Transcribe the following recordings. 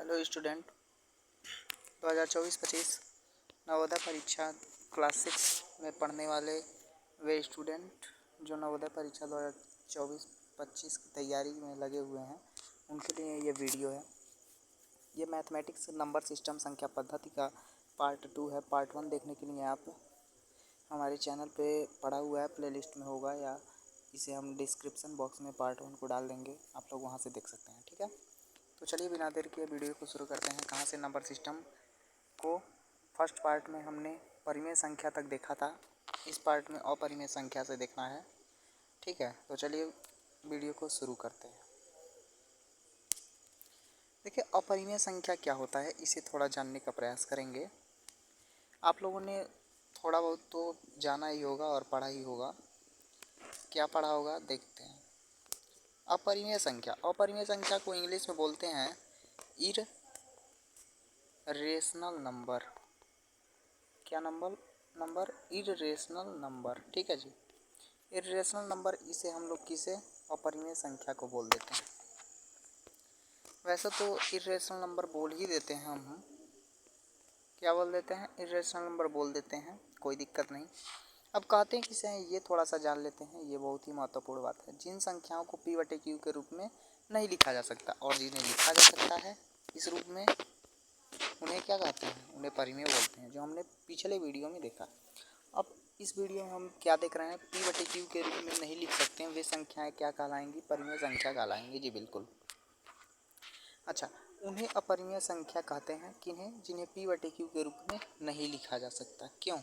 Hello student, 2024-25 Navodaya परीक्षा class 6 में पढ़ने वाले वे स्टूडेंट जो नवोदय परीक्षा 2024-25 की तैयारी में लगे हुए हैं उनके लिए ये वीडियो है। ये मैथमेटिक्स नंबर सिस्टम संख्या पद्धति का पार्ट 2 है। पार्ट 1 देखने के लिए आप हमारे चैनल पे पड़ा हुआ है, प्लेलिस्ट में होगा, या इसे हम डिस्क्रिप्शन बॉक्स में पार्ट 1 को डाल देंगे, आप लोग वहाँ से देख सकते हैं। ठीक है, तो चलिए बिना देर के वीडियो को शुरू करते हैं। कहाँ से नंबर सिस्टम को फर्स्ट पार्ट में हमने परिमेय संख्या तक देखा था, इस पार्ट में अपरिमेय संख्या से देखना है। ठीक है, तो चलिए वीडियो को शुरू करते हैं। देखिए, अपरिमेय संख्या क्या होता है, इसे थोड़ा जानने का प्रयास करेंगे। आप लोगों ने थोड़ा बहुत तो जाना ही होगा और पढ़ा ही होगा। क्या पढ़ा होगा, देखते हैं। अपरिमेय संख्या को इंग्लिश में बोलते हैं इररेशनल नंबर। क्या नंबर इररेशनल नंबर। ठीक है जी, इररेशनल नंबर, इसे हम लोग किसे अपरिमेय संख्या को बोल देते हैं। वैसे तो इररेशनल नंबर बोल ही देते हैं हम क्या बोल देते हैं, इररेशनल नंबर बोल देते हैं, कोई दिक्कत नहीं। अब कहते हैं किसे हैं, ये थोड़ा सा जान लेते हैं। ये बहुत ही महत्वपूर्ण बात है। जिन संख्याओं को P/Q के रूप में नहीं लिखा जा सकता और जिन्हें लिखा जा सकता है इस रूप में, उन्हें क्या कहते हैं, उन्हें परिमेय बोलते हैं, जो हमने पिछले वीडियो में देखा। अब इस वीडियो में हम क्या देख रहे हैं, P/Q के रूप में नहीं लिख सकते हैं, वे संख्याएं क्या कहलाएंगी, परिमेय संख्या कहलाएंगी। जी बिल्कुल। अच्छा, उन्हें अपरिमेय संख्या कहते हैं किन्हें, जिन्हें P/Q के रूप में नहीं लिखा जा सकता। क्यों?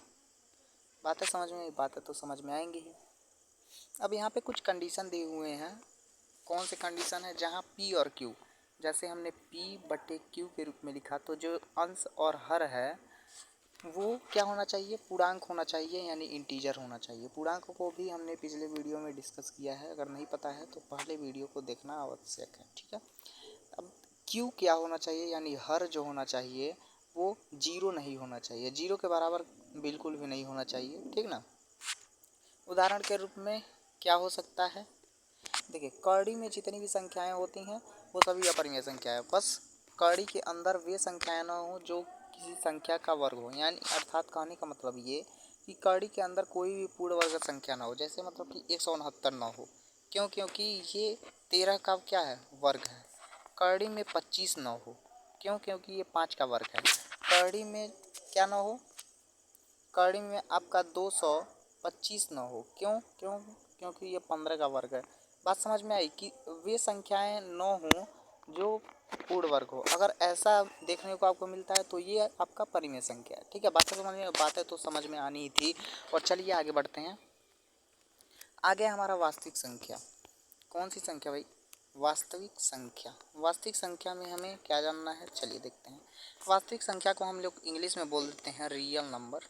बातें तो समझ में आएंगी ही। अब यहाँ पे कुछ कंडीशन दिए हुए हैं। कौन से कंडीशन है, जहाँ P और Q, जैसे हमने P/Q के रूप में लिखा, तो जो अंश और हर है वो क्या होना चाहिए, पूर्णांक होना चाहिए, यानी इंटीजर होना चाहिए। पूर्णांक को भी हमने पिछले वीडियो में डिस्कस किया है, अगर नहीं पता है तो पहले वीडियो को देखना आवश्यक है। ठीक है, अब Q क्या होना चाहिए, यानी हर जो होना चाहिए वो 0 नहीं होना चाहिए, 0 के बराबर बिल्कुल भी नहीं होना चाहिए। ठीक ना। उदाहरण के रूप में क्या हो सकता है, देखिए, कड़ी में जितनी भी संख्याएं होती हैं वो सभी अपरिमेय संख्या है। बस कड़ी के अंदर वे संख्याएं न हो जो किसी संख्या का वर्ग हो, यानी अर्थात कहने का मतलब ये कि कड़ी के अंदर कोई भी पूर्ण वर्ग संख्या ना हो। जैसे मतलब कि 169 ना हो। क्यों? क्योंकि ये 13 का क्या है, वर्ग है। कड़ी में 25 ना हो। क्यों? क्योंकि ये 5 का वर्ग है। कड़ी में क्या ना हो, कड़ी में आपका 225 ना हो। क्योंकि ये 15 का वर्ग है। बात समझ में आई कि वे संख्याएं न हों जो पूर्ण वर्ग हो। अगर ऐसा देखने को आपको मिलता है तो ये आपका परिमेय संख्या है। ठीक है, बातें तो समझ में आनी ही थी। और चलिए आगे बढ़ते हैं। आगे हमारा वास्तविक संख्या। कौन सी संख्या भाई, वास्तविक संख्या। वास्तविक संख्या में हमें क्या जानना है, चलिए देखते हैं। वास्तविक संख्या को हम लोग इंग्लिश में बोल देते हैं रियल नंबर।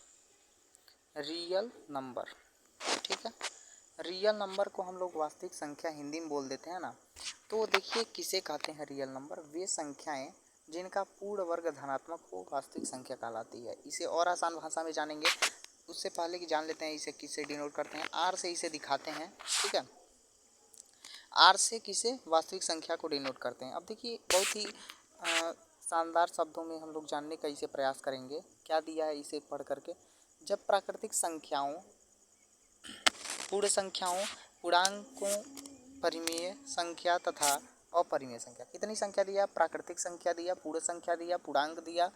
ठीक है, रियल नंबर को हम लोग वास्तविक संख्या हिंदी में बोल देते हैं ना। तो देखिए किसे कहते हैं रियल नंबर, वे संख्याएं जिनका पूर्ण वर्ग धनात्मक हो वास्तविक संख्या कहलाती है। इसे और आसान भाषा में जानेंगे, उससे पहले कि जान लेते हैं इसे किससे डिनोट करते हैं। आर से इसे दिखाते हैं। ठीक है, आर से किसे, वास्तविक संख्या को डिनोट करते हैं। अब देखिए, बहुत ही शानदार शब्दों में हम लोग जानने का इसे प्रयास करेंगे। क्या दिया है इसे पढ़ करके, जब प्राकृतिक संख्याओं, पूर्ण संख्याओं, पूर्णांकों, परिमेय संख्या तथा अपरिमेय संख्या, कितनी संख्या दिया, प्राकृतिक संख्या दिया, पूर्ण संख्या दिया, पूर्णांक दिया,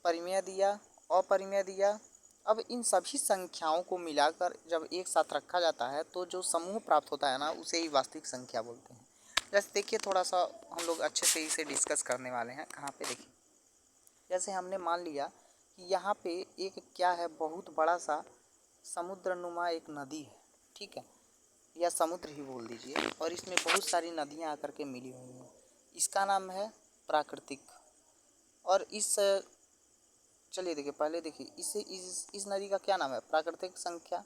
परिमेय दिया, अपरिमेय दिया। अब इन सभी संख्याओं को मिलाकर जब एक साथ रखा जाता है तो जो समूह प्राप्त होता है ना, उसे ही वास्तविक संख्या बोलते हैं। जैसे देखिए, थोड़ा सा हम लोग अच्छे से इसे डिस्कस करने वाले हैं। कहाँ पे, देखिए, जैसे हमने मान लिया कि यहाँ पे एक क्या है, बहुत बड़ा सा समुद्रनुमा एक नदी है। ठीक है, या समुद्र ही बोल दीजिए, और इसमें बहुत सारी नदियाँ आकर के मिली हुई हैं। इसका नाम है प्राकृतिक। और चलिए देखिए, पहले देखिए, इस नदी का क्या नाम है, प्राकृतिक संख्या।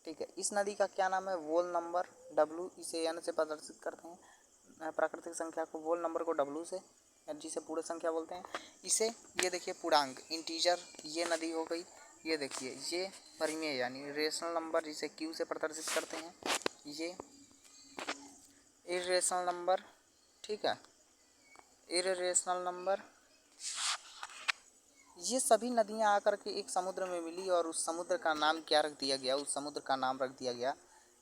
ठीक है, इस नदी का क्या नाम है, वोल नंबर, W, इसे n से प्रदर्शित करते हैं। प्राकृतिक संख्या को, वोल नंबर को W से, जिसे पूर्ण संख्या बोलते हैं। इसे, ये देखिए, पूर्णांक, इंटीजर, ये नदी हो गई। ये देखिए, ये परिमेय यानी रेशनल नंबर, जिसे Q से प्रदर्शित करते हैं। ये इर्रेशनल नंबर। ठीक है, इरेशनल नंबर, ये सभी नदियां आकर के एक समुद्र में मिली और उस समुद्र का नाम क्या रख दिया गया, उस समुद्र का नाम रख दिया गया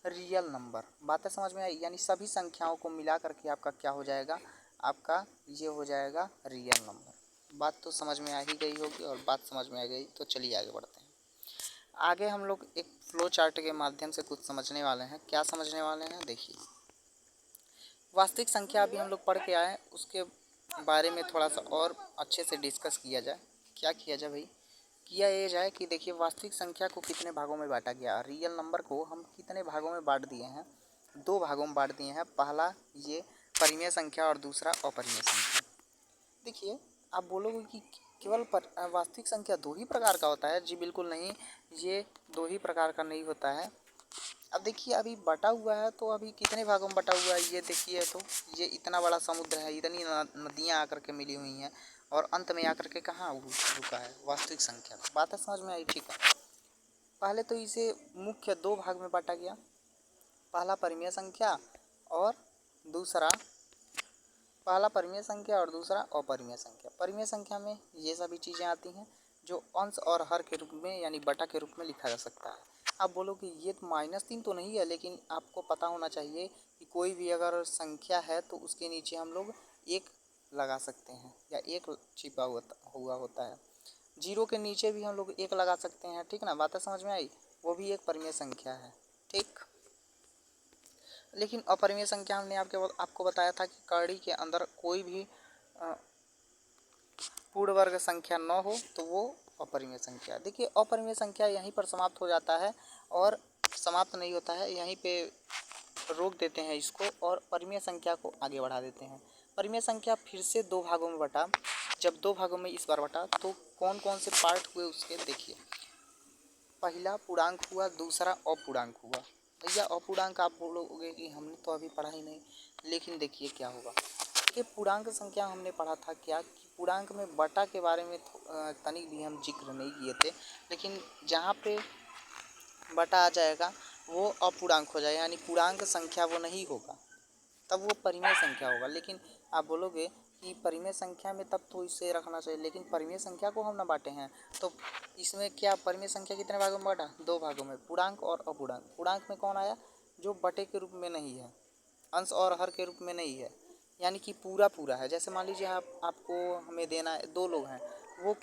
रियल नंबर। बातें समझ में आई? यानी सभी संख्याओं को मिला करके आपका क्या हो जाएगा, आपका ये हो जाएगा रियल नंबर। बात तो समझ में आ ही गई होगी, और बात समझ में आ गई तो चलिए आगे बढ़ते हैं। आगे हम लोग एक फ्लो चार्ट के माध्यम से कुछ समझने वाले हैं। क्या समझने वाले हैं, देखिए। वास्तविक संख्या अभी हम लोग पढ़ के आए, उसके बारे में थोड़ा सा और अच्छे से डिस्कस किया जाए। क्या किया जाए भाई, किया ये जाए कि देखिए वास्तविक संख्या को कितने भागों में बांटा गया। रियल नंबर को हम कितने भागों में बांट दिए हैं, दो भागों में बांट दिए हैं। पहला ये परिमेय संख्या और दूसरा अपरिमेय संख्या। देखिए आप बोलोगे कि केवल वास्तविक संख्या दो ही प्रकार का होता है। जी बिल्कुल नहीं, ये दो ही प्रकार का नहीं होता है। अब देखिए अभी बटा हुआ है तो अभी कितने भागों में बटा हुआ है, ये देखिए। तो ये इतना बड़ा समुद्र है, इतनी नदियाँ आकर के मिली हुई हैं, और अंत में आकर के कहाँ रुका है, वास्तविक संख्या। बात है समझ में आई? ठीक है। पहले तो इसे मुख्य दो भाग में बांटा गया, पहला परिमेय संख्या और दूसरा अपरिमेय संख्या। परिमेय संख्या में ये सभी चीज़ें आती हैं जो अंश और हर के रूप में यानी बटा के रूप में लिखा जा सकता है। आप बोलोगे ये -3 तो नहीं है, लेकिन आपको पता होना चाहिए कि कोई भी अगर संख्या है तो उसके नीचे हम लोग एक लगा सकते हैं, या एक छिपा हुआ होता है। जीरो के नीचे भी हम लोग एक लगा सकते हैं, ठीक ना। बातें समझ में आई? वो भी एक परिमेय संख्या है, ठीक। लेकिन अपरिमेय संख्या हमने आपको बताया था कि कड़ी के अंदर कोई भी पूर्ण वर्ग संख्या न हो तो वो अपरिमेय संख्या। देखिए अपरिमेय संख्या यहीं पर समाप्त हो जाता है, और समाप्त नहीं होता है, यहीं पे रोक देते हैं इसको, और परिमेय संख्या को आगे बढ़ा देते हैं। परिमेय संख्या फिर से दो भागों में बटा। जब दो भागों में इस बार बटा तो कौन कौन से पार्ट हुए उसके देखिए। पहला पूर्णांक हुआ, दूसरा अपूर्णांक हुआ। भैया अपूर्णांक आप बोलोगे कि हमने तो अभी पढ़ा ही नहीं, लेकिन देखिए क्या होगा। देखिए पूर्णांक संख्या हमने पढ़ा था क्या कि पूर्णांक में बटा के बारे में तनिक भी हम जिक्र नहीं किए थे, लेकिन जहाँ पे बटा आ जाएगा वो अपूर्णांक हो जाएगा, यानी पूर्णांक संख्या वो नहीं होगा, तब वो परिमेय संख्या होगा। लेकिन आप बोलोगे कि परिमेय संख्या में तब तो इसे रखना चाहिए, लेकिन परिमेय संख्या को हम ना बांटे हैं, तो इसमें क्या परिमेय संख्या कितने भागों में बांटा, दो भागों में, पूर्णांक और अपूर्णांक। पूर्णांक में कौन आया, जो बटे के रूप में नहीं है, अंश और हर के रूप में नहीं है, यानी कि पूरा पूरा है। जैसे मान लीजिए आपको हमें देना है, दो लोग हैं, वो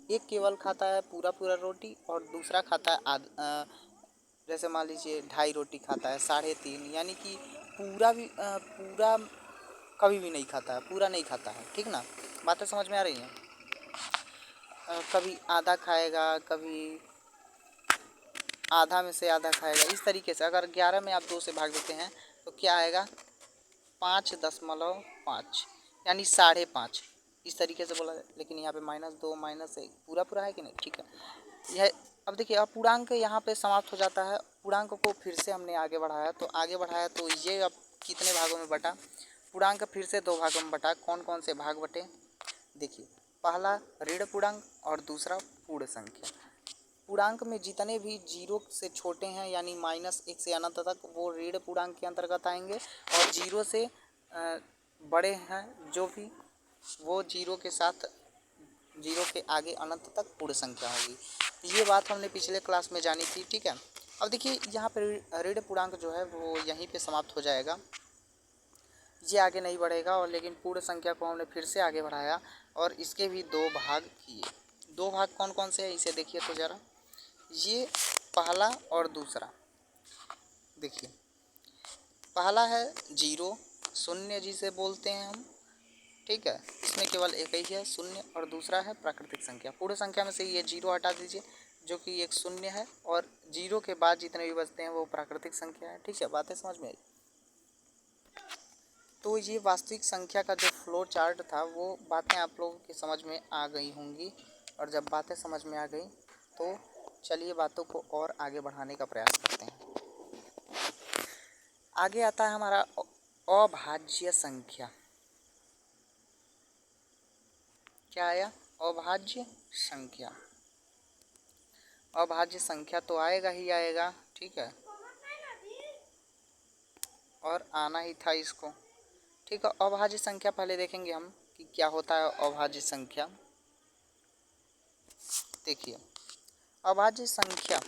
एक केवल खाता है पूरा पूरा रोटी, और दूसरा खाता है जैसे मान लीजिए 2.5 रोटी खाता है, 3.5, यानी कि पूरा कभी भी नहीं खाता है, पूरा नहीं खाता है, ठीक ना। बातें समझ में आ रही हैं? कभी आधा खाएगा, कभी आधा में से आधा खाएगा, इस तरीके से। अगर 11 में आप 2 से भाग देते हैं तो क्या आएगा, 5.5, यानी 5.5, इस तरीके से बोला जाए। लेकिन यहाँ पे -2 -1 पूरा पूरा है कि नहीं, ठीक है। यह अब देखिए अपूर्णांक यहाँ पे समाप्त हो जाता है। पूर्णांक को फिर से हमने आगे बढ़ाया, तो ये अब कितने भागों में बटा, पूर्णांक फिर से दो भागों में बटा। कौन कौन से भाग बटे, देखिए। पहला ऋण पूर्णांक और दूसरा पूर्ण संख्या। पूर्णांक में जितने भी जीरो से छोटे हैं, यानी -1 से अनंत तक, वो ऋण पूर्णांक के अंतर्गत आएंगे, और जीरो से बड़े हैं जो भी, वो जीरो के आगे अनंत तक पूर्ण संख्या होगी। ये बात हमने पिछले क्लास में जानी थी, ठीक है। अब देखिए यहाँ पर ऋण पूर्णांक जो है वो यहीं पे समाप्त हो जाएगा, ये आगे नहीं बढ़ेगा। और लेकिन पूर्ण संख्या को हमने फिर से आगे बढ़ाया, और इसके भी दो भाग किए। दो भाग कौन कौन से हैं इसे देखिए तो ज़रा। ये पहला और दूसरा, देखिए पहला है जीरो, शून्य जिसे बोलते हैं हम, ठीक है। इसमें केवल एक ही है, शून्य, और दूसरा है प्राकृतिक संख्या। पूर्ण संख्या में से ये जीरो हटा दीजिए, जो कि एक शून्य है, और जीरो के बाद जितने भी बचते हैं वो प्राकृतिक संख्या है, ठीक है। बातें समझ में आई? तो ये वास्तविक संख्या का जो फ्लो चार्ट था, वो बातें आप लोगों की समझ में आ गई होंगी। और जब बातें समझ में आ गई तो चलिए बातों को और आगे बढ़ाने का प्रयास करते हैं। आगे आता है हमारा अभाज्य संख्या। क्या आया, अभाज्य संख्या। अभाज्य संख्या तो आएगा ही आएगा, ठीक है, और आना ही था इसको, ठीक है। अभाज्य संख्या पहले देखेंगे हम कि क्या होता है अभाज्य संख्या। देखिए अभाज्य संख्या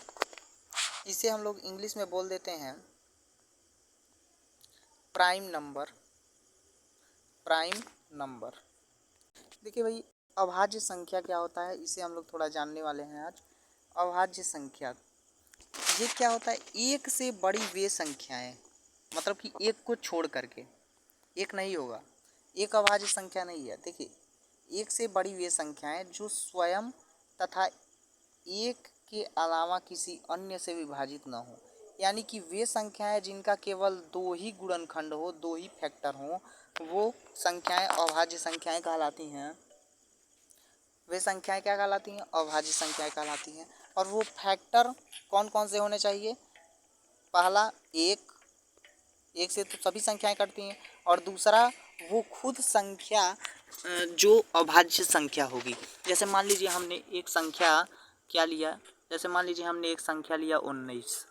इसे हम लोग इंग्लिश में बोल देते हैं प्राइम नंबर। Prime number. देखिए भाई अभाज्य संख्या क्या होता है इसे हम लोग थोड़ा जानने वाले हैं आज। अभाज्य संख्या ये क्या होता है, एक से बड़ी वे संख्याएं, मतलब कि एक को छोड़ करके, एक नहीं होगा, एक अभाज्य संख्या नहीं है। देखिए एक से बड़ी वे संख्याएं जो स्वयं तथा एक के अलावा किसी अन्य से विभाजित न हो, यानी कि वे संख्याएं जिनका केवल दो ही गुणनखंड हो, दो ही फैक्टर हो, वो संख्याएं अभाज्य संख्याएं कहलाती हैं। वे संख्याएं क्या कहलाती हैं, अभाज्य संख्याएं कहलाती हैं। और वो फैक्टर कौन कौन से होने चाहिए, पहला एक, एक से तो सभी संख्याएं कटती हैं, और दूसरा वो खुद संख्या जो अभाज्य संख्या होगी। जैसे मान लीजिए हमने एक संख्या क्या लिया, जैसे मान लीजिए हमने एक संख्या लिया 19।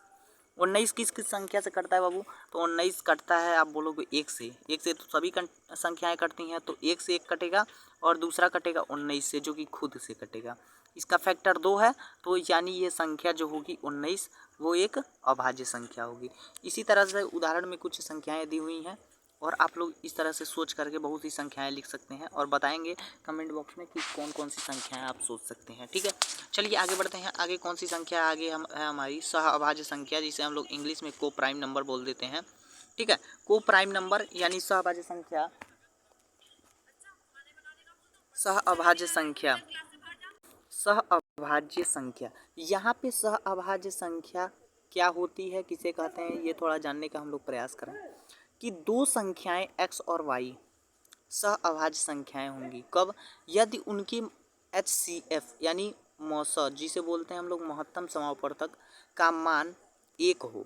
19 किस किस संख्या से कटता है बाबू, तो 19 कटता है, आप बोलोगे एक से, एक से तो सभी संख्याएं कटती हैं, तो एक से एक कटेगा और दूसरा कटेगा 19 से जो कि खुद से कटेगा। इसका फैक्टर 2 है, तो यानी ये संख्या जो होगी 19 वो एक अभाज्य संख्या होगी। इसी तरह से उदाहरण में कुछ संख्याएं दी हुई हैं और आप लोग इस तरह से सोच करके बहुत सी संख्याएं लिख सकते हैं और बताएंगे कमेंट बॉक्स में कि कौन कौन सी संख्याएं आप सोच सकते हैं। ठीक है, चलिए आगे बढ़ते हैं। आगे कौन सी संख्या आगे हम है हमारी सह अभाज्य संख्या, जिसे हम लोग इंग्लिश में को प्राइम नंबर बोल देते हैं। ठीक है, को प्राइम नंबर यानी सह अभाज्य संख्या। सह अभाज्य संख्या, सह अभाज्य संख्या, यहाँ पे सह अभाज्य संख्या क्या होती है, किसे कहते हैं, ये थोड़ा जानने का हम लोग प्रयास करें। कि दो संख्याएं x और y सह अभाज्य संख्याएं होंगी कब, यदि उनकी HCF यानी मौसा जिसे बोलते हैं हम लोग महत्तम समापवर्तक का मान एक हो,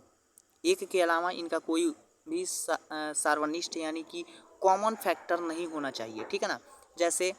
एक के अलावा इनका कोई भी सार्वनिष्ठ यानी कि कॉमन फैक्टर नहीं होना चाहिए। ठीक है ना, जैसे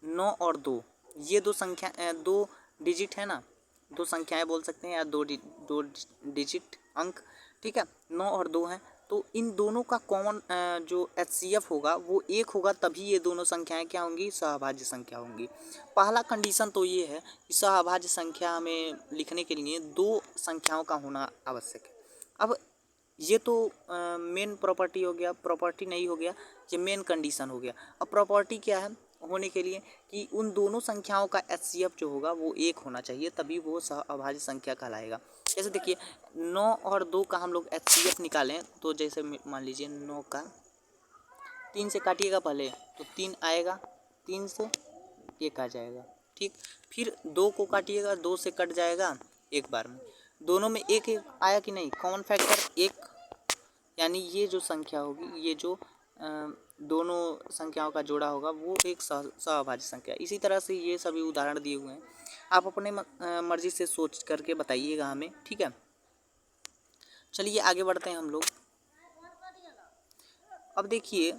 9 और 2, ये दो संख्या दो डिजिट है ना, दो संख्याएं बोल सकते हैं या दो डिजिट अंक। ठीक है, 9 और 2 हैं, तो इन दोनों का कॉमन जो HCF होगा वो एक होगा, तभी ये दोनों संख्याएं क्या होंगी, सहअभाज्य संख्या होंगी। पहला कंडीशन तो ये है कि सहअभाज्य संख्या में लिखने के लिए दो संख्याओं का होना आवश्यक है। अब ये तो मेन प्रॉपर्टी हो गया, प्रॉपर्टी नहीं हो गया, ये मेन कंडीशन हो गया। अब प्रॉपर्टी क्या है होने के लिए कि उन दोनों संख्याओं का HCF जो होगा वो एक होना चाहिए, तभी वो सहअभाज्य संख्या कहलाएगा। जैसे देखिए 9 और 2 का हम लोग HCF निकालें तो जैसे मान लीजिए 9 का 3 से काटिएगा पहले तो 3 आएगा, 3 से 1 आ जाएगा। ठीक, फिर 2 को काटिएगा, 2 से कट जाएगा एक बार में, दोनों में एक एक आया कि नहीं, कॉमन फैक्टर एक, यानी ये जो संख्या होगी, ये जो दोनों संख्याओं का जोड़ा होगा वो एक सहअभाज्य संख्या। इसी तरह से ये सभी उदाहरण दिए हुए हैं, आप अपने मर्जी से सोच करके बताइएगा हमें। ठीक है, चलिए आगे बढ़ते हैं हम लोग। अब देखिए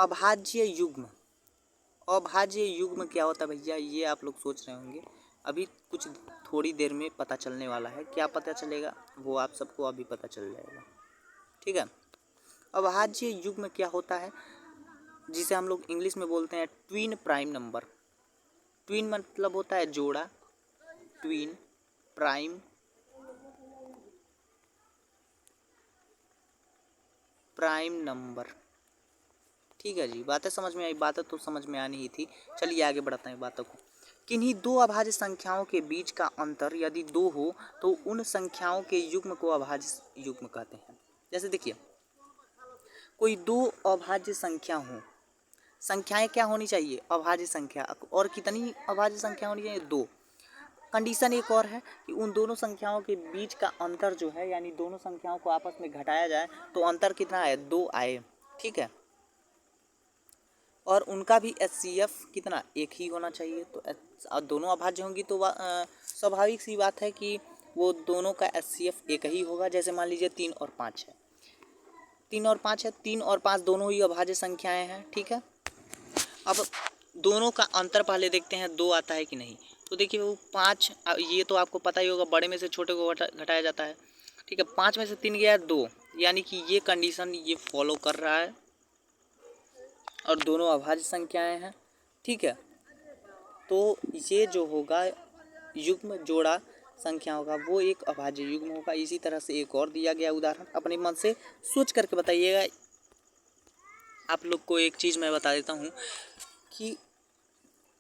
अभाज्य युग्म, अभाज्य युग्म क्या होता है भैया, ये आप लोग सोच रहे होंगे, अभी कुछ थोड़ी देर में पता चलने वाला है। क्या पता चलेगा, वो आप सबको अभी पता चल जाएगा। ठीक है, अभाज्य युग्म क्या होता है, जिसे हम लोग इंग्लिश में बोलते हैं ट्विन प्राइम नंबर। ट्विन मतलब होता है जोड़ा, ट्विन प्राइम प्राइम नंबर। ठीक है जी, बातें समझ में आई, बातें तो समझ में आनी ही थी। चलिए आगे बढ़ते हैं बातों को। किन्हीं दो अभाज्य संख्याओं के बीच का अंतर यदि 2 हो तो उन संख्याओं के युग्म को अभाज्य युग्म कहते हैं। जैसे देखिए कोई दो अभाज्य संख्या हो, संख्याएं क्या होनी चाहिए, अभाज्य संख्या, और कितनी अभाज्य संख्या होनी चाहिए, 2। कंडीशन एक और है कि उन दोनों संख्याओं के बीच का अंतर जो है, यानी दोनों संख्याओं को आपस में घटाया जाए तो अंतर कितना है, 2 आए। ठीक है, और उनका भी HCF कितना, एक ही होना चाहिए। तो दोनों अभाज्य होंगी तो स्वाभाविक सी बात है कि वो दोनों का HCF एक ही होगा। जैसे मान लीजिए 3 और 5 है, 3 और 5 है, 3 और 5 दोनों ही अभाज्य संख्याएं हैं। ठीक है, अब दोनों का अंतर पहले देखते हैं 2 आता है कि नहीं। तो देखिए वो 5, ये तो आपको पता ही होगा, बड़े में से छोटे को घटाया जाता है। ठीक है, 5 में से 3 गया 2, यानी कि ये कंडीशन ये फॉलो कर रहा है और दोनों अभाज्य संख्याएं हैं। ठीक है। तो ये जो होगा युग्म जोड़ा संख्या होगा वो एक अभाज्य युग्म होगा। इसी तरह से एक और दिया गया उदाहरण अपने मन से सोच करके बताइएगा। आप लोग को एक चीज़ मैं बता देता हूँ कि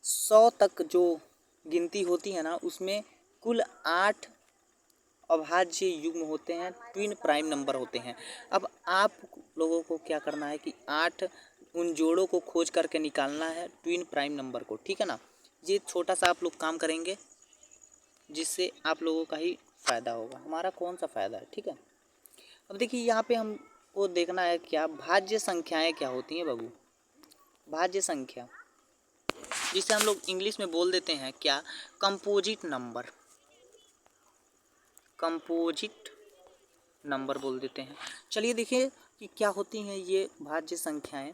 100 तक जो गिनती होती है ना, उसमें कुल 8 अभाज्य युग्म होते हैं, ट्विन प्राइम नंबर होते हैं। अब आप लोगों को क्या करना है कि 8 उन जोड़ों को खोज करके निकालना है ट्विन प्राइम नंबर को, ठीक है ना। ये छोटा सा आप लोग काम करेंगे जिससे आप लोगों का ही फ़ायदा होगा, हमारा कौन सा फ़ायदा है, ठीक है। अब देखिए यहाँ पे हमको देखना है क्या भाज्य संख्याएं क्या होती हैं बाबू। भाज्य संख्या जिसे हम लोग इंग्लिश में बोल देते हैं क्या, कंपोजिट नंबर, कंपोजिट नंबर बोल देते हैं। चलिए देखिए कि क्या होती हैं ये भाज्य संख्याएं।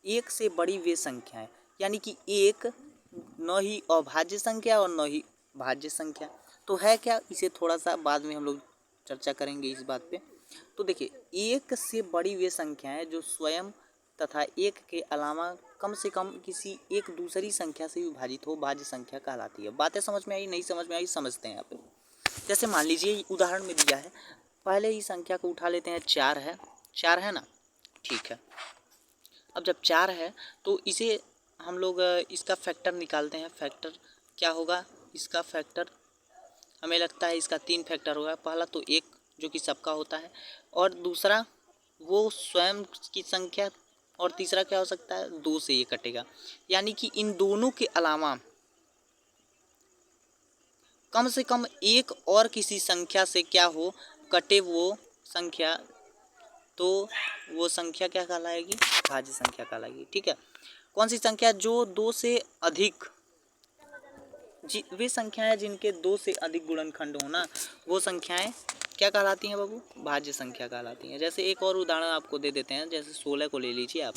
एक से बड़ी वे संख्याएं, यानी कि एक न ही अभाज्य संख्या और न ही भाज्य संख्या। तो है क्या, इसे थोड़ा सा बाद में हम लोग चर्चा करेंगे इस बात पे। तो देखिए एक से बड़ी वे संख्याएं जो स्वयं तथा एक के अलावा कम से कम किसी एक दूसरी संख्या से विभाजित हो, भाज्य संख्या कहलाती है। बातें समझ में आई, नहीं समझ में आई, समझते हैं यहाँ पे। जैसे मान लीजिए उदाहरण में दिया है, पहले ही संख्या को उठा लेते हैं, 4 है, 4 है ना, ठीक है। अब जब 4 है तो इसे हम लोग इसका फैक्टर निकालते हैं। फैक्टर क्या होगा, इसका फैक्टर हमें लगता है इसका 3 फैक्टर होगा। पहला तो 1 जो कि सबका होता है, और दूसरा वो स्वयं की संख्या, और तीसरा क्या हो सकता है, 2 से ये कटेगा। यानी कि इन दोनों के अलावा कम से कम एक और किसी संख्या से क्या हो, कटे वो संख्या, तो वो संख्या क्या कहलाएगी, भाज्य संख्या कहलाएगी, ठीक है। कौन सी संख्या, जो 2 से अधिक, वे संख्याएं जिनके 2 से अधिक गुणनखंड हो ना, वो संख्याएं क्या कहलाती हैं बाबू, भाज्य संख्या कहलाती हैं। जैसे एक और उदाहरण आपको दे देते हैं, जैसे 16 को ले लीजिए आप।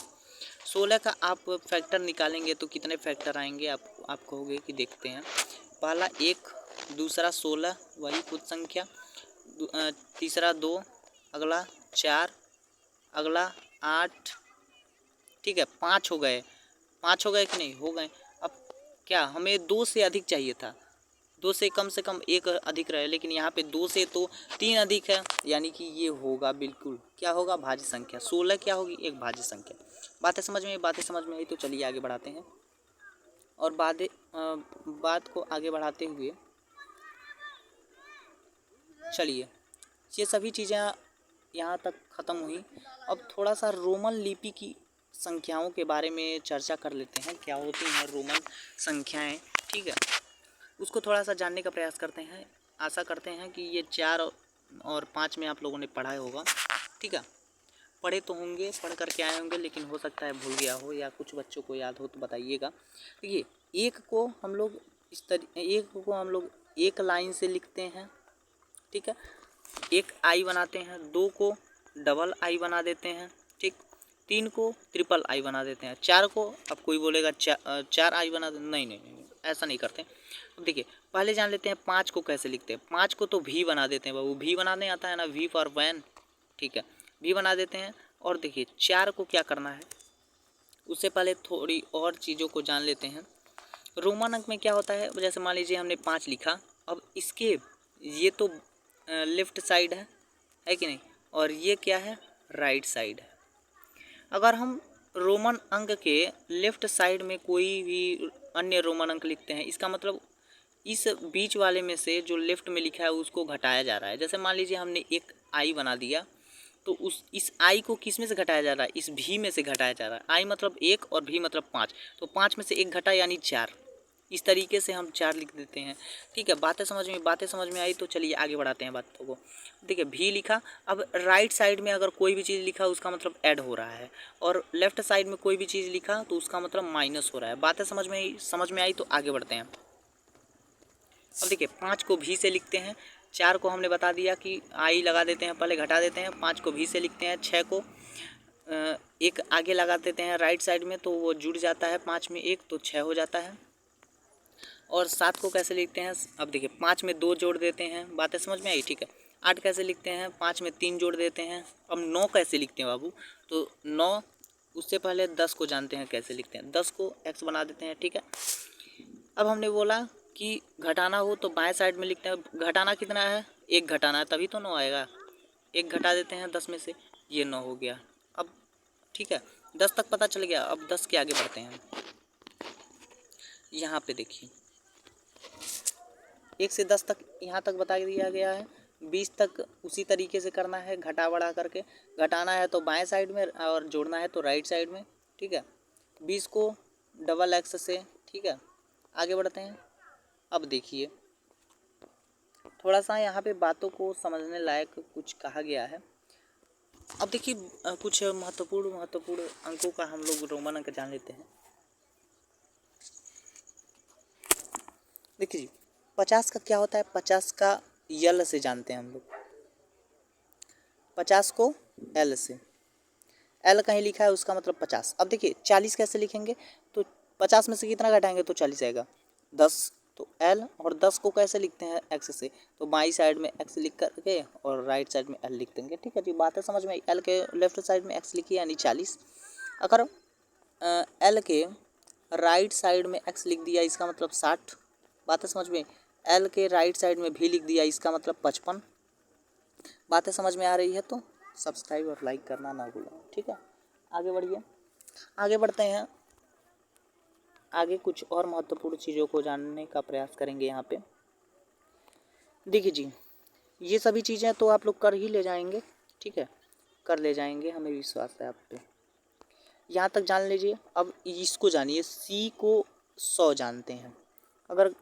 16 का आप फैक्टर निकालेंगे तो कितने फैक्टर आएंगे, आप कहोगे कि देखते हैं। पहला 1, दूसरा 16 वही खुद संख्या, तीसरा 2, अगला 4, अगला 8, ठीक है, 5 हो गए। 5 हो गए कि नहीं, हो गए। अब क्या हमें 2 से अधिक चाहिए था, 2 से कम एक अधिक रहे, लेकिन यहाँ पे 2 से तो 3 अधिक है, यानी कि ये होगा बिल्कुल क्या होगा, भाज्य संख्या। 16 क्या होगी, एक भाज्य संख्या। बातें समझ में आई तो चलिए आगे बढ़ाते हैं। और बात को आगे बढ़ाते हुए चलिए, ये सभी चीज़ें यहाँ तक ख़त्म हुई। अब थोड़ा सा रोमन लिपि की संख्याओं के बारे में चर्चा कर लेते हैं, क्या होती हैं रोमन संख्याएं, ठीक है। उसको थोड़ा सा जानने का प्रयास करते हैं। आशा करते हैं कि ये 4 और 5 में आप लोगों ने पढ़ा होगा, ठीक है। पढ़े तो होंगे, पढ़ करके आए होंगे, लेकिन हो सकता है भूल गया हो या कुछ बच्चों को याद हो तो बताइएगा। देखिए एक को हम लोग एक लाइन से लिखते हैं, ठीक है, एक आई बनाते हैं, 2 को डबल आई बना देते हैं, ठीक, 3 को ट्रिपल आई बना देते हैं, 4 को, अब कोई बोलेगा 4 आई बना दे, नहीं, ऐसा नहीं करते। अब देखिए पहले जान लेते हैं 5 को कैसे लिखते हैं। 5 को तो भी बना देते हैं बाबू, भी बनाने आता है ना, वी फॉर वैन, ठीक है, भी बना देते हैं। और देखिए 4 को क्या करना है, उससे पहले थोड़ी और चीज़ों को जान लेते हैं। रोमन अंक में क्या होता है, जैसे मान लीजिए हमने 5 लिखा, अब इसके ये तो लेफ्ट साइड है कि नहीं, और ये क्या है, राइट साइड है। अगर हम रोमन अंक के लेफ्ट साइड में कोई भी अन्य रोमन अंक लिखते हैं, इसका मतलब इस बीच वाले में से जो लेफ्ट में लिखा है उसको घटाया जा रहा है। जैसे मान लीजिए हमने एक आई बना दिया, तो इस आई को किस में से घटाया जा रहा है, इस भी में से घटाया जा रहा है। आई मतलब 1 और भी मतलब 5, तो 5 में से 1 घटा यानी 4। इस तरीके से हम 4 लिख देते हैं, ठीक है। बातें समझ में आई तो चलिए आगे बढ़ाते हैं बातों को। देखिए भी लिखा, अब राइट साइड में अगर कोई भी चीज़ लिखा उसका मतलब ऐड हो रहा है, और लेफ्ट साइड में कोई भी चीज़ लिखा तो उसका मतलब माइनस हो रहा है। बातें समझ में आई तो आगे बढ़ते हैं। अब देखिए 5 को भी से लिखते हैं, 4 को हमने बता दिया कि आई लगा देते हैं, पहले घटा देते हैं, 5 को भी से लिखते हैं, 6 को एक आगे लगा देते हैं राइट साइड में, तो वो जुड़ जाता है 5 में 1, तो 6 हो जाता है। और 7 को कैसे लिखते हैं, अब देखिए 5 में 2 जोड़ देते हैं, बातें समझ में आई, ठीक है। 8 कैसे लिखते हैं, 5 में 3 जोड़ देते हैं। अब 9 कैसे लिखते हैं बाबू, तो 9 उससे पहले 10 को जानते हैं कैसे लिखते हैं। 10 को x बना देते हैं, ठीक है। अब हमने बोला कि घटाना हो तो बाएं साइड में लिखते हैं। घटाना कितना है, 1 घटाना है, तभी तो 9 आएगा। 1 घटा देते हैं 10 में से, ये 9 हो गया। अब ठीक है, 10 तक पता चल गया। अब 10 के आगे बढ़ते हैं। यहाँ पे देखिए 1 से 10 तक यहाँ तक बता दिया गया है। 20 तक उसी तरीके से करना है, घटा बढ़ा करके। घटाना है तो बाएं साइड में और जोड़ना है तो राइट साइड में, ठीक है। 20 को डबल एक्स से, ठीक है। आगे बढ़ते हैं। अब देखिए थोड़ा सा यहाँ पे बातों को समझने लायक कुछ कहा गया है। अब देखिए कुछ महत्वपूर्ण अंकों का हम लोग रोमन अंक जान लेते हैं। देखिए 50 का क्या होता है, 50 का यल से जानते हैं हम लोग। 50 को एल से, एल कहीं लिखा है उसका मतलब 50। अब देखिए 40 कैसे लिखेंगे, तो 50 में से कितना घटाएंगे तो 40 आएगा, 10। तो एल और 10 को कैसे लिखते हैं, एक्स से। तो बाई साइड में एक्स लिख करके और राइट साइड में एल लिख देंगे, ठीक है जी। बातें समझ में आई। एल के लेफ्ट साइड में एक्स लिखिए यानी 40। अगर एल के राइट साइड में एक्स लिख दिया इसका मतलब 60। बातें समझ में। एल के राइट साइड में भी लिख दिया इसका मतलब 55। बातें समझ में आ रही है तो सब्सक्राइब और लाइक करना ना भूलें, ठीक है। आगे बढ़िए, आगे बढ़ते हैं। आगे कुछ और महत्वपूर्ण चीज़ों को जानने का प्रयास करेंगे यहाँ पे। देखिए जी ये सभी चीज़ें तो आप लोग कर ही ले जाएंगे, ठीक है, कर ले जाएंगे, हमें विश्वास है आप पे। यहाँ तक जान लीजिए। अब इसको जानिए, सी को 100 जानते हैं। अगर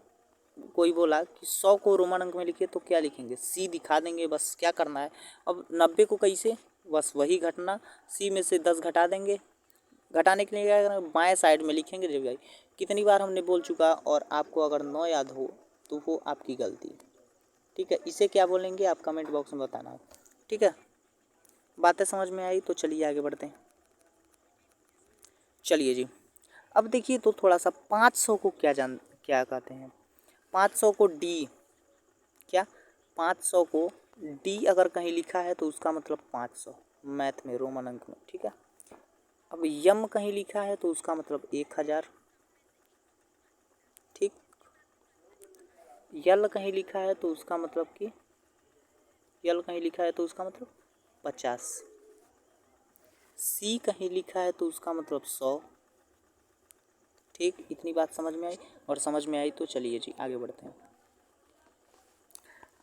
कोई बोला कि 100 को रोमन अंक में लिखिए तो क्या लिखेंगे, सी दिखा देंगे, बस क्या करना है। अब 90 को कैसे, बस वही घटना, सी में से 10 घटा देंगे। घटाने के लिए क्या करना, बाएं साइड में लिखेंगे। जब भाई कितनी बार हमने बोल चुका, और आपको अगर 9 याद हो तो वो आपकी गलती, ठीक है। इसे क्या बोलेंगे आप कमेंट बॉक्स में बताना, ठीक है। बातें समझ में आई तो चलिए आगे बढ़ते हैं। चलिए जी अब देखिए तो थोड़ा सा 500 को क्या कहते हैं। 500 को डी, क्या 500 को डी अगर कहीं लिखा है तो उसका मतलब 500 मैथ में, रोमन अंक में, ठीक है। अब यम कहीं लिखा है तो उसका मतलब 1000, ठीक। यल कहीं लिखा है तो उसका मतलब कि यल कहीं लिखा है तो उसका मतलब 50। सी कहीं लिखा है तो उसका मतलब 100, ठीक। इतनी बात समझ में आई, और समझ में आई तो चलिए जी आगे बढ़ते हैं।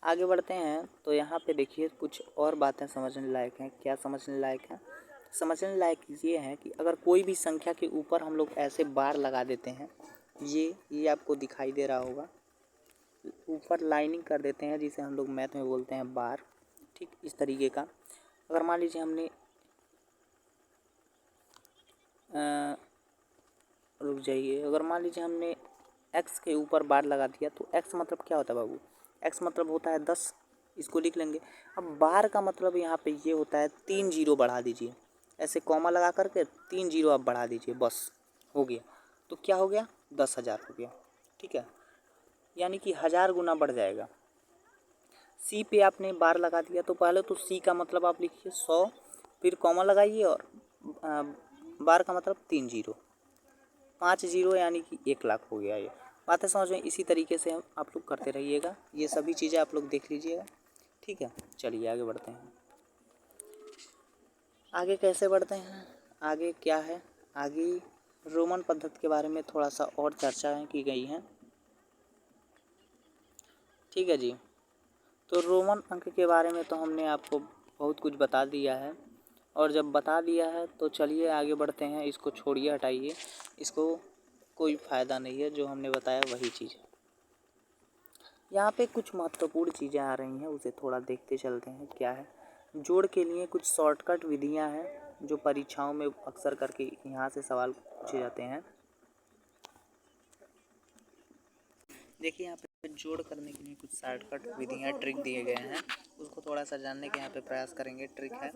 आगे बढ़ते हैं तो यहाँ पे देखिए कुछ और बातें समझने लायक हैं। क्या समझने लायक है, समझने लायक ये है कि अगर कोई भी संख्या के ऊपर हम लोग ऐसे बार लगा देते हैं, ये आपको दिखाई दे रहा होगा, ऊपर लाइनिंग कर देते हैं, जिसे हम लोग मैथ में बोलते हैं बार, ठीक। इस तरीके का अगर मान लीजिए हमने रुक जाइए, अगर मान लीजिए हमने x के ऊपर बार लगा दिया तो x मतलब क्या होता है बाबू, x मतलब होता है 10। इसको लिख लेंगे। अब बार का मतलब यहाँ पे ये होता है 3 जीरो बढ़ा दीजिए, ऐसे कॉमा लगा करके 3 जीरो आप बढ़ा दीजिए, बस हो गया। तो क्या हो गया, 10,000 हो गया, ठीक है। यानी कि 1000 गुना बढ़ जाएगा। सी पे आपने बार लगा दिया तो पहले तो सी का मतलब आप लिखिए 100, फिर कॉमा लगाइए और बार का मतलब 3 जीरो, 5 जीरो यानी कि 1,00,000 हो गया। ये बातें समझ में। इसी तरीके से हम आप लोग करते रहिएगा, ये सभी चीज़ें आप लोग देख लीजिएगा, ठीक है। चलिए आगे बढ़ते हैं। आगे कैसे बढ़ते हैं, आगे क्या है, आगे रोमन पद्धति के बारे में थोड़ा सा और चर्चा की गई है, ठीक है जी। तो रोमन अंक के बारे में तो हमने आपको बहुत कुछ बता दिया है, और जब बता दिया है तो चलिए आगे बढ़ते हैं। इसको छोड़िए, हटाइए, इसको कोई फ़ायदा नहीं है, जो हमने बताया वही चीज़ है। यहाँ पे कुछ महत्वपूर्ण चीज़ें आ रही हैं, उसे थोड़ा देखते चलते हैं। क्या है, जोड़ के लिए कुछ शॉर्टकट विधियाँ हैं जो परीक्षाओं में अक्सर करके यहाँ से सवाल पूछे जाते हैं। देखिए यहाँ पे जोड़ करने के लिए कुछ शॉर्टकट विधियाँ, ट्रिक दिए गए हैं, उसको थोड़ा सा जानने के यहाँ पे प्रयास करेंगे। ट्रिक है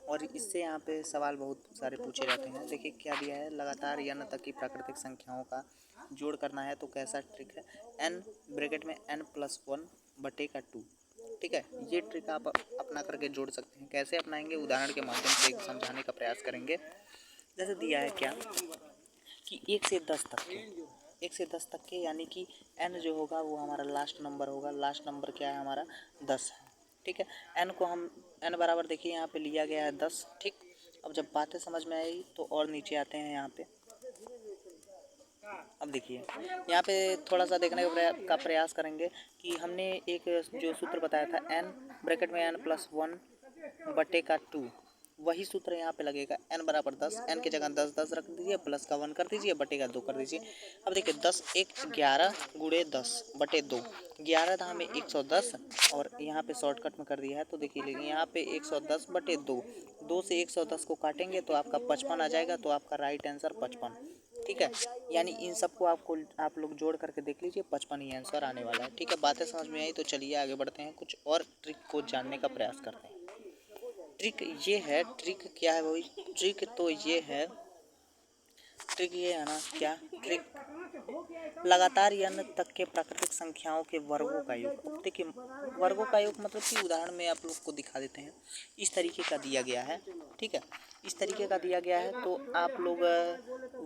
और इससे यहाँ पे सवाल बहुत सारे पूछे जाते हैं। देखिए क्या दिया है, लगातार या न तक की प्राकृतिक संख्याओं का जोड़ करना है तो कैसा ट्रिक है, n ब्रैकेट में n+1 बटे का 2, ठीक है। ये ट्रिक आप अपना करके जोड़ सकते हैं। कैसे अपनाएंगे, उदाहरण के माध्यम से समझाने का प्रयास करेंगे। जैसे दिया है क्या कि 1 से 10 तक के, 1 से 10 तक के, यानी कि n जो होगा वो हमारा लास्ट नंबर होगा। लास्ट नंबर क्या है हमारा 10 है, ठीक है। n को हम n बराबर देखिए यहाँ पे लिया गया है 10, ठीक। अब जब बातें समझ में आई तो और नीचे आते हैं यहाँ पे। अब देखिए यहाँ पे थोड़ा सा देखने का प्रयास करेंगे कि हमने एक जो सूत्र बताया था n ब्रैकेट में n+1 बटे का 2, वही सूत्र यहाँ पे लगेगा। n बराबर 10, n की जगह 10 10 रख दीजिए, प्लस का 1 कर दीजिए, बटे का 2 कर दीजिए। अब देखिए 10 1 11 गुणे 10 बटे 2, 11 था हमें 110 और यहाँ पे शॉर्टकट में कर दिया है। तो देखिए लेकिन यहाँ पे 110 बटे 2, 2 से 110 को काटेंगे तो आपका 55 आ जाएगा। तो आपका राइट आंसर 55, ठीक है। यानी इन सबको आप लोग जोड़ करके देख लीजिए, 55 ही आंसर आने वाला है, ठीक है। बातें समझ में आई तो चलिए आगे बढ़ते हैं, कुछ और ट्रिक को जानने का प्रयास करते हैं। ट्रिक ये है, ट्रिक क्या है भाई, ट्रिक तो ये है, ट्रिक ये है ना क्या, ट्रिक लगातार n तक के प्राकृतिक संख्याओं के वर्गों का योग। देखिए वर्गों का योग मतलब कि उदाहरण में आप लोग को दिखा देते हैं, इस तरीके का दिया गया है, ठीक है। इस तरीके का दिया गया है तो आप लोग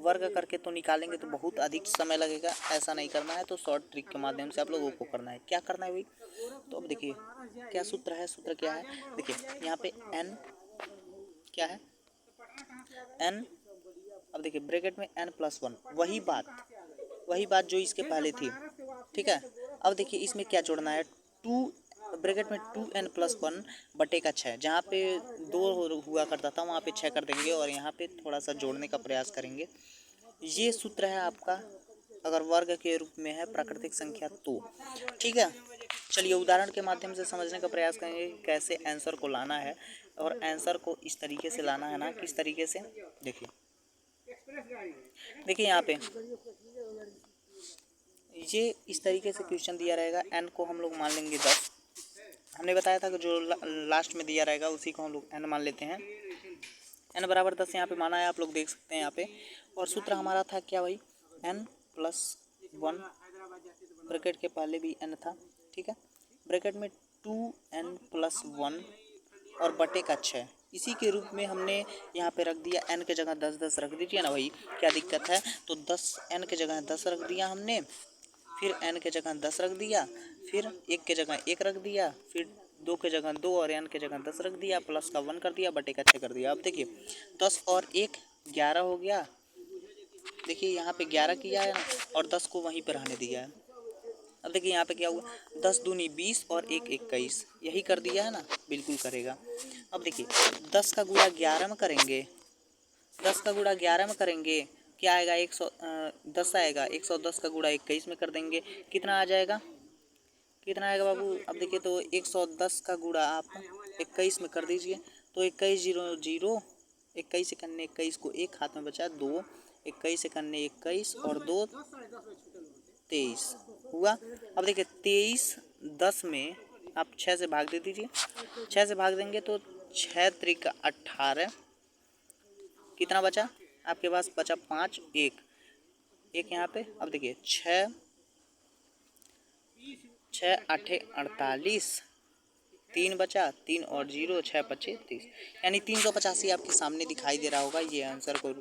वर्ग करके तो निकालेंगे तो बहुत अधिक समय लगेगा। ऐसा नहीं करना है, तो शॉर्ट ट्रिक के माध्यम से आप लोगों को करना है। क्या करना है भाई, तो अब देखिए क्या सूत्र है, सूत्र क्या है, देखिए यहाँ पे n क्या है n, अब देखिए ब्रैकेट में n+1, वही बात जो इसके पहले थी, ठीक है। अब देखिए इसमें क्या जोड़ना है, 2 ब्रैकेट में 2n+1 बटे का 6, जहाँ पे 2 हुआ करता था वहाँ पे 6 कर देंगे और यहाँ पे थोड़ा सा जोड़ने का प्रयास करेंगे। ये सूत्र है आपका अगर वर्ग के रूप में है प्राकृतिक संख्या तो, ठीक है। चलिए उदाहरण के माध्यम से समझने का प्रयास करेंगे कैसे आंसर को लाना है। और आंसर को इस तरीके से लाना है ना, किस तरीके से, देखिए यहाँ पे ये इस तरीके से क्वेश्चन दिया रहेगा। n को हम लोग मान लेंगे 10, हमने बताया था कि जो लास्ट में दिया रहेगा उसी को हम लोग n मान लेते हैं। n बराबर 10 यहाँ पे माना है, आप लोग देख सकते हैं यहाँ पे। और सूत्र हमारा था क्या भाई, n+1, ब्रैकेट के पहले भी n था, ठीक है। ब्रैकेट में 2n+1 और बटे का 6, इसी के रूप में हमने यहाँ पे रख दिया। n के जगह 10 10 रख दीजिए ना भाई, क्या दिक्कत है। तो 10 n के जगह 10 रख दिया हमने, फिर n के जगह 10 रख दिया, फिर 1 के जगह 1 रख दिया, फिर 2 के जगह 2 और n के जगह 10 रख दिया, प्लस का 1 कर दिया, बटे का 6 कर दिया। अब देखिए 10 और 1 11 हो गया, देखिए यहाँ पे 11 किया है ना और 10 को वहीं पर रहने दिया है। अब देखिए यहाँ पे क्या हुआ, 10 दूनी 20 और 1 21, यही कर दिया है ना, बिल्कुल करेगा। अब देखिए 10 का गुणा 11 में करेंगे, 10 का गुणा 11 में करेंगे क्या आएगा, 110 आएगा। 110 का गुणा 21 में कर देंगे, कितना आ जाएगा, कितना आएगा बाबू। अब देखिए तो 110 का गुणा आप 21 में कर दीजिए, तो 21 0 0, 21 से करने 21 को 1 हाथ में बचा 2, 21 से करने 21 और 2 23 हुआ। अब देखिए 23 10 में आप 6 से भाग दे दीजिए, 6 से भाग देंगे तो 6 त्रिक 18, कितना बचा आपके पास, बचा 5 1 1 यहाँ पे। अब देखिए 6 6 8 48, 3 बचा, 3 और 0 6 25 30, यानी 385 आपके सामने दिखाई दे रहा होगा। ये आंसर को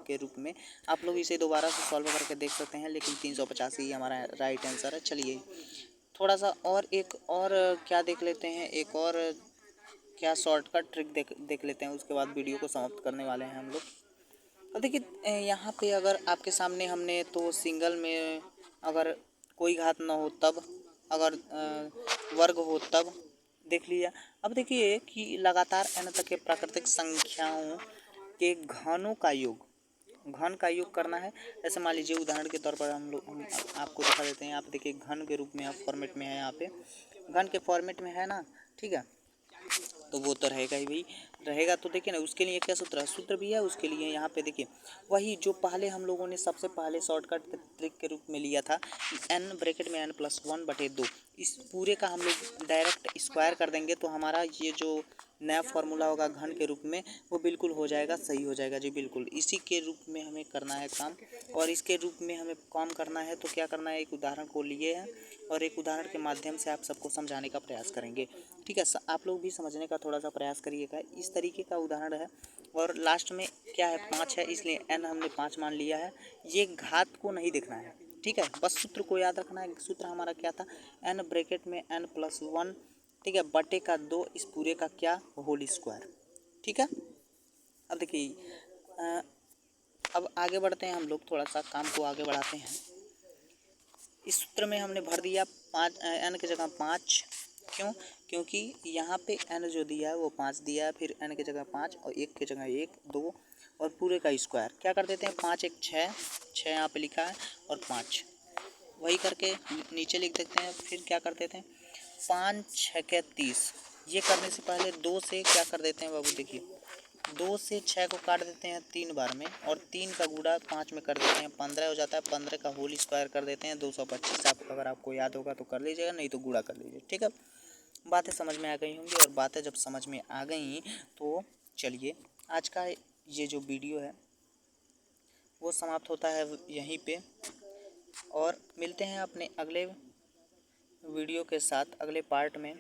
के रूप में आप लोग इसे दोबारा से सॉल्व करके देख सकते हैं, लेकिन 385 ही हमारा राइट आंसर है। चलिए थोड़ा सा और एक और क्या देख लेते हैं, एक और क्या शॉर्टकट ट्रिक देख लेते हैं, उसके बाद वीडियो को समाप्त करने वाले हैं हम लोग। अब देखिए यहाँ पे अगर आपके सामने हमने तो सिंगल में अगर कोई घात ना हो तब, अगर वर्ग हो तब देख लिया। अब देखिए कि लगातार n तक के प्राकृतिक संख्याओं के घनों का योग, घन का योग करना है। जैसे मान लीजिए उदाहरण के तौर पर हम आपको दिखा देते हैं। यहाँ पे देखिए घन के रूप में आप फॉर्मेट में है, यहाँ पे घन के फॉर्मेट में है ना, ठीक है। तो वो तो रहेगा ही भाई, रहेगा। तो देखिए ना उसके लिए क्या सूत्र है, सूत्र भी है उसके लिए। यहाँ पे देखिए वही जो पहले हम लोगों ने सबसे पहले शॉर्टकट ट्रिक के रूप में लिया था, n ब्रैकेट में n+1 बटे 2, इस पूरे का हम लोग डायरेक्ट स्क्वायर कर देंगे तो हमारा ये जो नया फार्मूला होगा घन के रूप में वो बिल्कुल हो जाएगा, सही हो जाएगा जी, बिल्कुल इसी के रूप में हमें करना है काम। और इसके रूप में हमें काम करना है तो क्या करना है, एक उदाहरण को लिए हैं और एक उदाहरण के माध्यम से आप सबको समझाने का प्रयास करेंगे, ठीक है। आप लोग भी समझने का थोड़ा सा प्रयास करिएगा। इस इस तरीके का उदाहरण है। और लास्ट में क्या है, 5 है, इसलिए n हमने 5 मान लिया है। ये घात को नहीं देखना है, ठीक है, बस सूत्र को याद रखना है। सूत्र हमारा क्या था, n ब्रैकेट में n+1, ठीक है, बटे का 2 इस पूरे का क्या, होल स्क्वायर, ठीक है। अब देखिए अब आगे बढ़ते हैं हम लोग, थोड़ा सा काम को आगे बढ़ाते हैं। इस सूत्र में हमने भर दिया 5, n की जगह 5, क्यों, क्योंकि यहाँ पे n जो दिया है वो 5 दिया है, फिर n की जगह 5 और 1 की जगह 1 2 और पूरे का स्क्वायर क्या कर देते हैं, 5 1 6, 6 यहाँ पे लिखा है और 5 वही करके नीचे लिख देते हैं। फिर क्या कर देते हैं, 5 6 के 30। ये करने से पहले 2 से क्या कर देते हैं बाबू, देखिए 2 से 6 को काट देते हैं 3 बार में, और 3 का गुणा 5 में कर देते हैं, 15 हो जाता है। 15 का होल स्क्वायर कर देते हैं 225। आप अगर आपको याद होगा तो कर लीजिएगा, नहीं तो गुणा कर लीजिए, ठीक है। बातें समझ में आ गई होंगी, और बातें जब समझ में आ गई तो चलिए आज का ये जो वीडियो है वो समाप्त होता है यहीं पे, और मिलते हैं अपने अगले वीडियो के साथ अगले पार्ट में।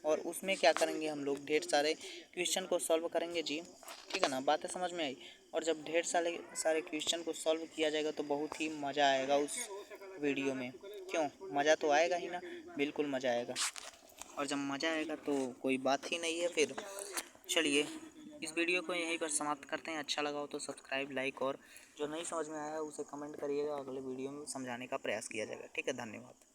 और उसमें क्या करेंगे, हम लोग ढेर सारे क्वेश्चन को सॉल्व करेंगे जी, ठीक है ना। बातें समझ में आई। और जब ढेर सारे सारे क्वेश्चन को सॉल्व किया जाएगा तो बहुत ही मज़ा आएगा उस वीडियो में। क्यों, मज़ा तो आएगा ही ना, बिल्कुल मज़ा आएगा। और जब मज़ा आएगा तो कोई बात ही नहीं है फिर। चलिए इस वीडियो को यहीं पर समाप्त करते हैं। अच्छा लगा हो तो सब्सक्राइब, लाइक, और जो नहीं समझ में आया है उसे कमेंट करिएगा, अगले वीडियो में समझाने का प्रयास किया जाएगा, ठीक है। धन्यवाद।